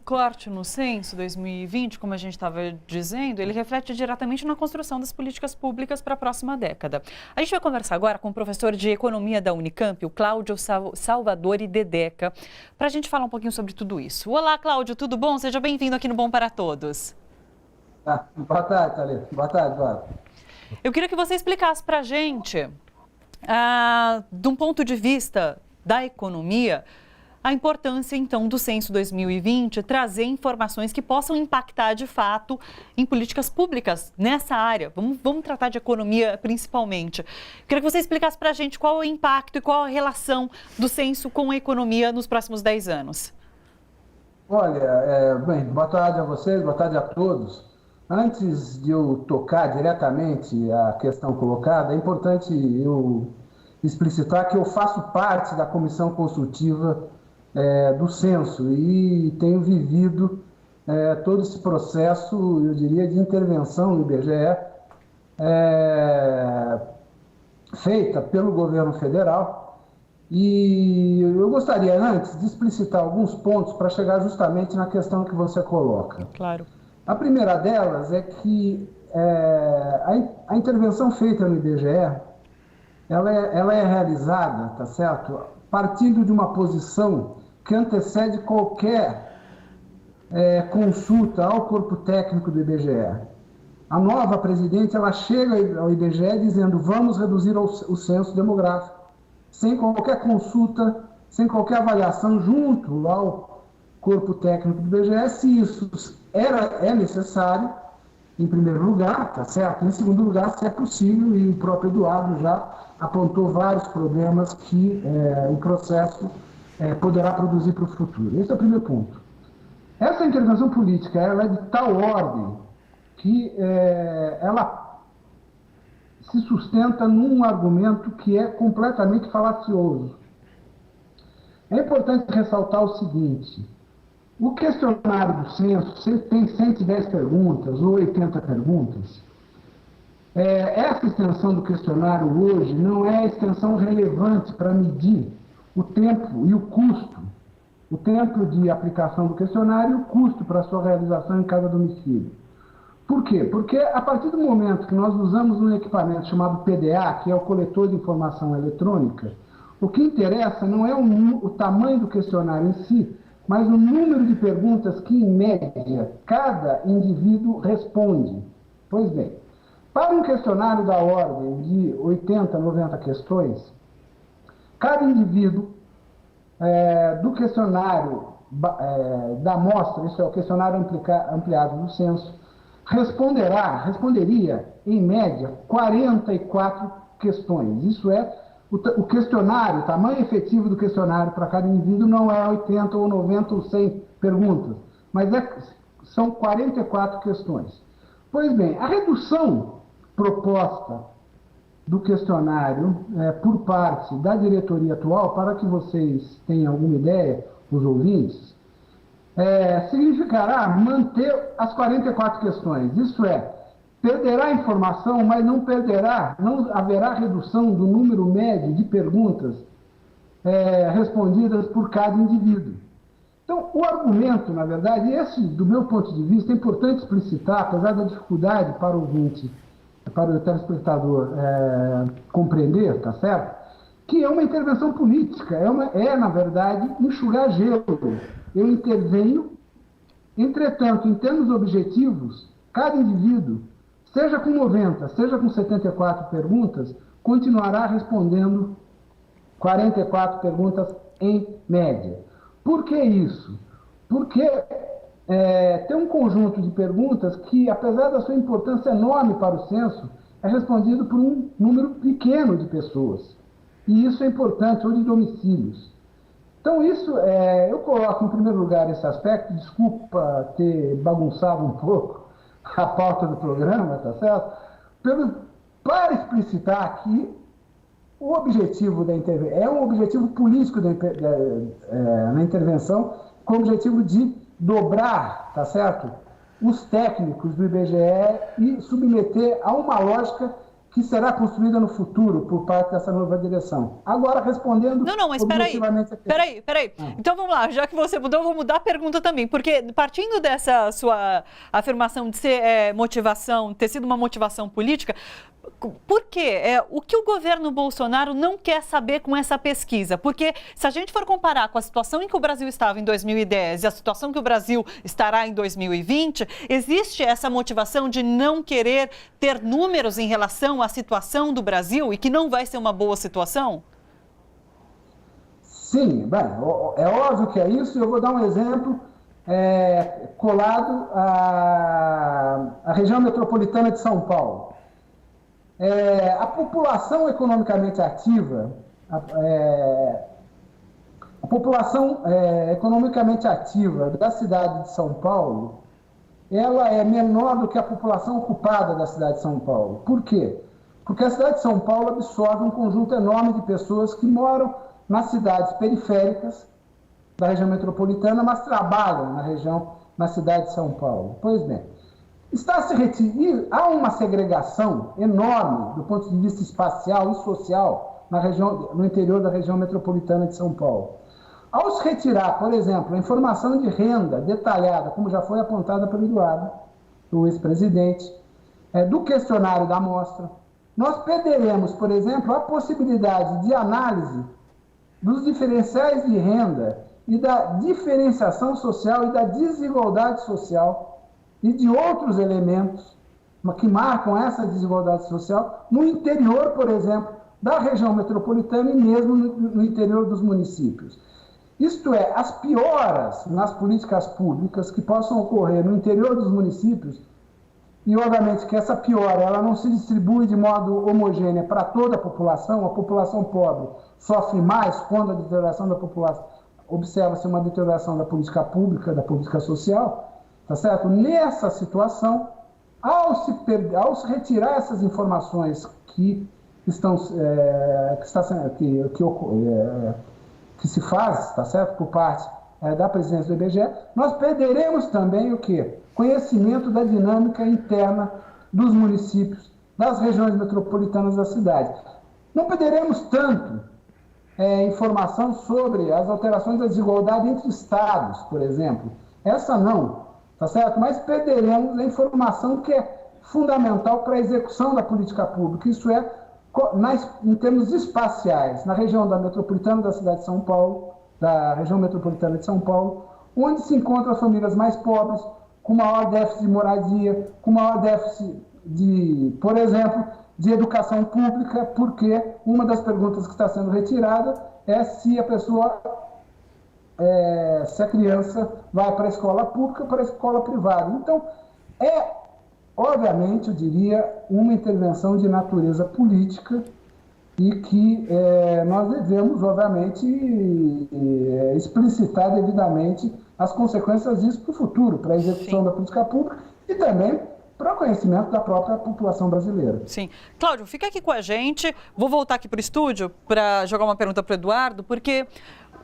corte no censo 2020, como a gente estava dizendo, ele reflete diretamente na construção das políticas públicas para a próxima década. A gente vai conversar agora com o professor de Economia da Unicamp, o Cláudio Salvadori Dedeca, para a gente falar um pouquinho sobre tudo isso. Olá, Cláudio, tudo bom? Seja bem-vindo aqui no Bom para Todos. Boa tarde, Thalita. Boa tarde, Eduardo. Eu queria que você explicasse para a gente, de um ponto de vista da economia, a importância, então, do Censo 2020 trazer informações que possam impactar, de fato, em políticas públicas nessa área. Vamos tratar de economia, principalmente. Queria que você explicasse para a gente qual é o impacto e qual a relação do Censo com a economia nos próximos 10 anos. Olha, boa tarde a vocês, boa tarde a todos. Antes de eu tocar diretamente a questão colocada, é importante eu explicitar que eu faço parte da comissão consultiva do censo e tenho vivido todo esse processo, eu diria, de intervenção no IBGE, feita pelo governo federal. E eu gostaria, antes, de explicitar alguns pontos para chegar justamente na questão que você coloca. Claro. A primeira delas é que a intervenção feita no IBGE, ela é realizada, tá certo, partindo de uma posição que antecede qualquer consulta ao corpo técnico do IBGE. A nova presidente, ela chega ao IBGE dizendo: vamos reduzir o censo demográfico, sem qualquer consulta, sem qualquer avaliação junto ao corpo técnico do IBGE, se isso é necessário, em primeiro lugar, tá certo? Em segundo lugar, se é possível, e o próprio Eduardo já apontou vários problemas que o processo poderá produzir para o futuro. Esse é o primeiro ponto. Essa intervenção política, ela é de tal ordem que ela se sustenta num argumento que é completamente falacioso. É importante ressaltar o seguinte: o questionário do censo tem 110 perguntas ou 80 perguntas. Essa extensão do questionário hoje não é a extensão relevante para medir o tempo e o custo, o tempo de aplicação do questionário e o custo para a sua realização em cada domicílio. Por quê? Porque a partir do momento que nós usamos um equipamento chamado PDA, que é o coletor de informação eletrônica, o que interessa não é o tamanho do questionário em si, mas o número de perguntas que, em média, cada indivíduo responde. Pois bem, para um questionário da ordem de 80, 90 questões, cada indivíduo do questionário da amostra, isso é o questionário ampliado do censo, responderia, em média, 44 questões. Isso é, o questionário, o tamanho efetivo do questionário para cada indivíduo não é 80 ou 90 ou 100 perguntas, mas são 44 questões. Pois bem, a redução proposta do questionário por parte da diretoria atual, para que vocês tenham alguma ideia, os ouvintes, significará manter as 44 questões. Isso é, perderá informação, mas não haverá redução do número médio de perguntas respondidas por cada indivíduo. Então, o argumento, na verdade, esse, do meu ponto de vista, é importante explicitar, apesar da dificuldade para o ouvinte, para o telespectador compreender, tá certo? Que é uma intervenção política, na verdade, enxugar gelo. Eu intervenho, entretanto, em termos objetivos, cada indivíduo, seja com 90, seja com 74 perguntas, continuará respondendo 44 perguntas em média. Por que isso? Porque tem um conjunto de perguntas que, apesar da sua importância enorme para o censo, é respondido por um número pequeno de pessoas. E isso é importante, ou de domicílios. Então, isso, eu coloco em primeiro lugar esse aspecto, desculpa ter bagunçado um pouco a pauta do programa, tá certo? Para explicitar que o objetivo da intervenção é um objetivo político na intervenção, com o objetivo de dobrar, tá certo, os técnicos do IBGE e submeter a uma lógica que será construída no futuro por parte dessa nova direção. Agora, respondendo... Não, mas peraí. Então, vamos lá, já que você mudou, eu vou mudar a pergunta também, porque partindo dessa sua afirmação de ser ter sido uma motivação política, por quê? O que o governo Bolsonaro não quer saber com essa pesquisa? Porque se a gente for comparar com a situação em que o Brasil estava em 2010 e a situação que o Brasil estará em 2020, existe essa motivação de não querer ter números em relação à situação do Brasil e que não vai ser uma boa situação? Sim, bem, é óbvio que é isso. Eu vou dar um exemplo colado à região metropolitana de São Paulo. A população economicamente ativa, da cidade de São Paulo, ela é menor do que a população ocupada da cidade de São Paulo. Por quê? Porque a cidade de São Paulo absorve um conjunto enorme de pessoas que moram nas cidades periféricas da região metropolitana, mas trabalham na cidade de São Paulo. Pois bem, há uma segregação enorme do ponto de vista espacial e social no interior da região metropolitana de São Paulo. Ao se retirar, por exemplo, a informação de renda detalhada, como já foi apontada pelo Eduardo, o ex-presidente, do questionário da amostra, nós perderemos, por exemplo, a possibilidade de análise dos diferenciais de renda e da diferenciação social e da desigualdade social e de outros elementos que marcam essa desigualdade social no interior, por exemplo, da região metropolitana e mesmo no interior dos municípios. Isto é, as pioras nas políticas públicas que possam ocorrer no interior dos municípios, e obviamente que essa piora ela não se distribui de modo homogêneo para toda a população pobre sofre mais quando a deterioração da população, observa-se uma deterioração da política pública, da política social. Tá certo? Nessa situação, ao se retirar essas informações que se faz, tá certo? Por parte da presidência do IBGE, nós perderemos também o quê? Conhecimento da dinâmica interna dos municípios, das regiões metropolitanas da cidade. Não perderemos tanto informação sobre as alterações da desigualdade entre estados, por exemplo. Essa não. Tá certo? Mas perderemos a informação que é fundamental para a execução da política pública, isso é, em termos espaciais, na região metropolitana da cidade de São Paulo, da região metropolitana de São Paulo, onde se encontram as famílias mais pobres, com maior déficit de moradia, com maior déficit por exemplo, de educação pública, porque uma das perguntas que está sendo retirada é se a criança vai para a escola pública ou para a escola privada. Então, obviamente, eu diria, uma intervenção de natureza política e que nós devemos, obviamente, explicitar devidamente as consequências disso para o futuro, para a execução da política pública e também para o conhecimento da própria população brasileira. Sim. Cláudio, fica aqui com a gente. Vou voltar aqui para o estúdio para jogar uma pergunta para o Eduardo, porque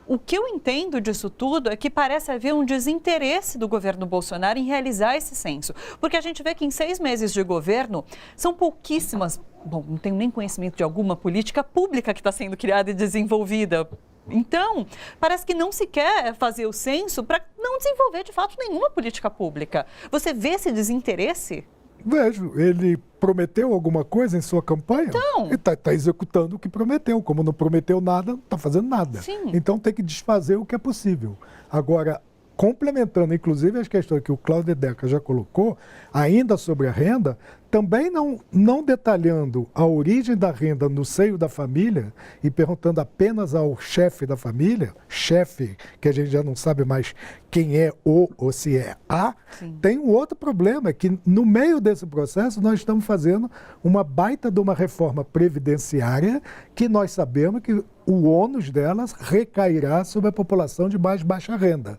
o que eu entendo disso tudo é que parece haver um desinteresse do governo Bolsonaro em realizar esse censo. Porque a gente vê que em 6 meses de governo são pouquíssimas, não tenho nem conhecimento de alguma política pública que está sendo criada e desenvolvida. Então, parece que não se quer fazer o censo para não desenvolver de fato nenhuma política pública. Você vê esse desinteresse? Vejo. Ele prometeu alguma coisa em sua campanha? Então... Ele está executando o que prometeu. Como não prometeu nada, não está fazendo nada. Sim. Então tem que desfazer o que é possível. Agora, complementando, inclusive, as questões que o Cláudio Deca já colocou, ainda sobre a renda, também não detalhando a origem da renda no seio da família e perguntando apenas ao chefe da família, chefe, que a gente já não sabe mais quem é ou se é a, Sim. Tem um outro problema, que no meio desse processo nós estamos fazendo uma baita de uma reforma previdenciária que nós sabemos que o ônus delas recairá sobre a população de mais baixa renda.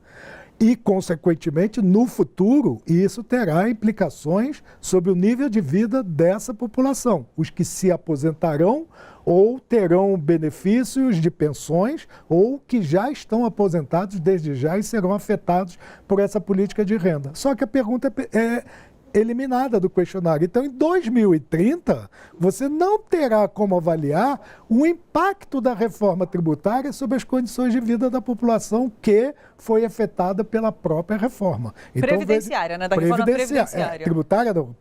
E, consequentemente, no futuro, isso terá implicações sobre o nível de vida dessa população. Os que se aposentarão ou terão benefícios de pensões ou que já estão aposentados desde já e serão afetados por essa política de renda. Só que a pergunta é eliminada do questionário. Então, em 2030, você não terá como avaliar o impacto da reforma tributária sobre as condições de vida da população que foi afetada pela própria reforma. Então, previdenciária, né? Da reforma previdenciária. Tributária não,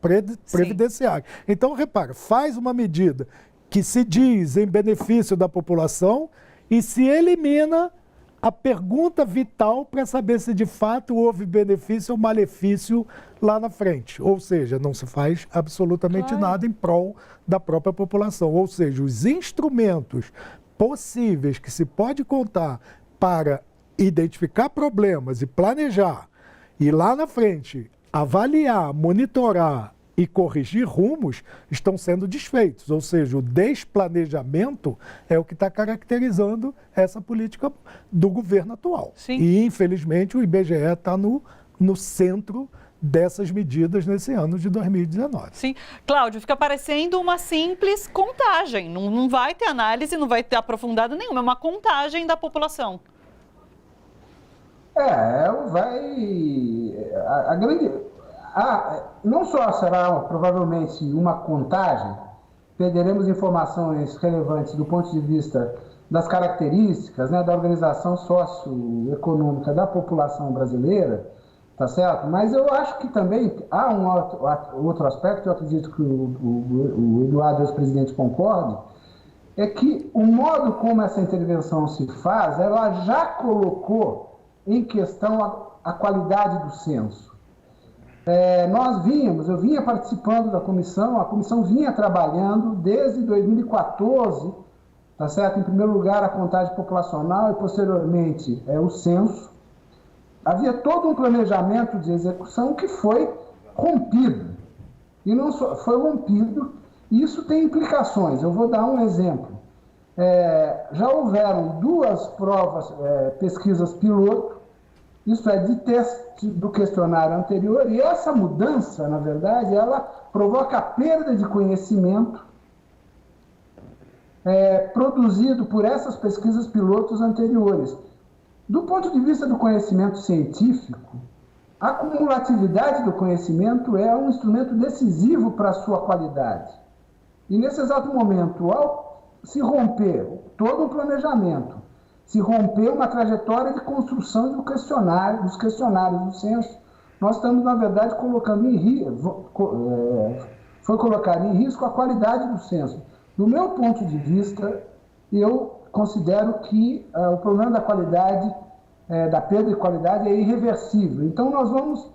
previdenciária. Então, repara, faz uma medida que se diz em benefício da população e se elimina a pergunta vital para saber se de fato houve benefício ou malefício lá na frente. Ou seja, não se faz absolutamente nada em prol da própria população. Ou seja, os instrumentos possíveis que se pode contar para identificar problemas e planejar, e lá na frente avaliar, monitorar e corrigir rumos, estão sendo desfeitos. Ou seja, o desplanejamento é o que está caracterizando essa política do governo atual. Sim. E, infelizmente, o IBGE está no centro dessas medidas nesse ano de 2019. Sim. Cláudio, fica parecendo uma simples contagem. Não vai ter análise, não vai ter aprofundado nenhuma. É uma contagem da população. Não só será provavelmente uma contagem, perderemos informações relevantes do ponto de vista das características, né, da organização socioeconômica da população brasileira, tá certo? Mas eu acho que também há um outro aspecto, eu acredito que o Eduardo, ex-presidente, concorde, é que o modo como essa intervenção se faz, ela já colocou em questão a qualidade do censo. Eu vinha participando da comissão, a comissão vinha trabalhando desde 2014, tá certo? Em primeiro lugar, a contagem populacional e, posteriormente, o censo. Havia todo um planejamento de execução que foi rompido. E não só foi rompido, e isso tem implicações. Eu vou dar um exemplo. Já houveram 2 provas, pesquisas piloto, isso é, de teste do questionário anterior, e essa mudança, na verdade, ela provoca a perda de conhecimento produzido por essas pesquisas pilotos anteriores. Do ponto de vista do conhecimento científico, a cumulatividade do conhecimento é um instrumento decisivo para a sua qualidade. E nesse exato momento, ao se romper todo o planejamento, se romper uma trajetória de construção dos questionários do censo, nós estamos, na verdade, colocando em risco, foi colocado em risco a qualidade do censo. Do meu ponto de vista, eu considero que o problema da qualidade, da perda de qualidade, é irreversível. Então, nós vamos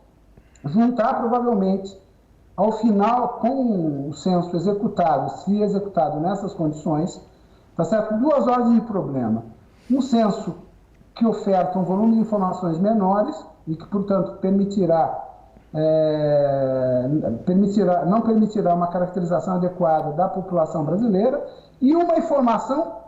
juntar, provavelmente, ao final, com o censo executado, se executado nessas condições, tá certo? 2 ordens de problema. Um censo que oferta um volume de informações menores e que, portanto, não permitirá uma caracterização adequada da população brasileira, e uma informação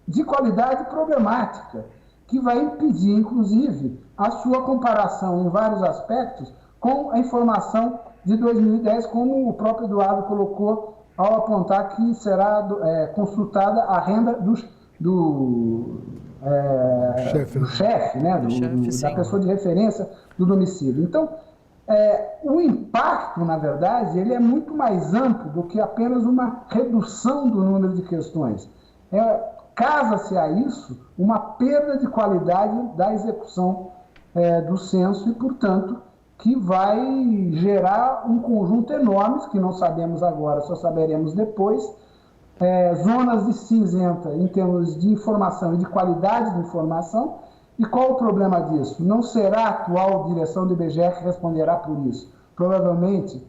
de qualidade problemática, que vai impedir, inclusive, a sua comparação em vários aspectos com a informação de 2010, como o próprio Eduardo colocou ao apontar que será consultada a renda do chefe, né, da pessoa de referência do domicílio. Então, o impacto, na verdade, ele é muito mais amplo do que apenas uma redução do número de questões. Casa-se a isso uma perda de qualidade da execução do censo e, portanto, que vai gerar um conjunto enorme, que não sabemos agora, só saberemos depois, zonas de cinzenta em termos de informação e de qualidade de informação. E qual o problema disso? Não será a atual direção do IBGE que responderá por isso. Provavelmente,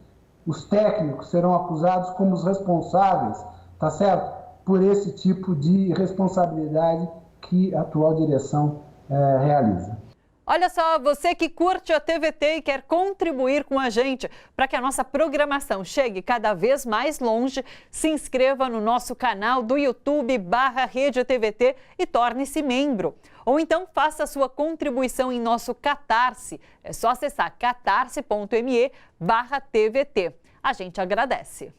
os técnicos serão acusados como os responsáveis, tá certo? Por esse tipo de responsabilidade que a atual direção realiza. Olha só, você que curte a TVT e quer contribuir com a gente para que a nossa programação chegue cada vez mais longe, se inscreva no nosso canal do YouTube /Rede TVT e torne-se membro. Ou então faça a sua contribuição em nosso Catarse. É só acessar catarse.me/TVT. A gente agradece.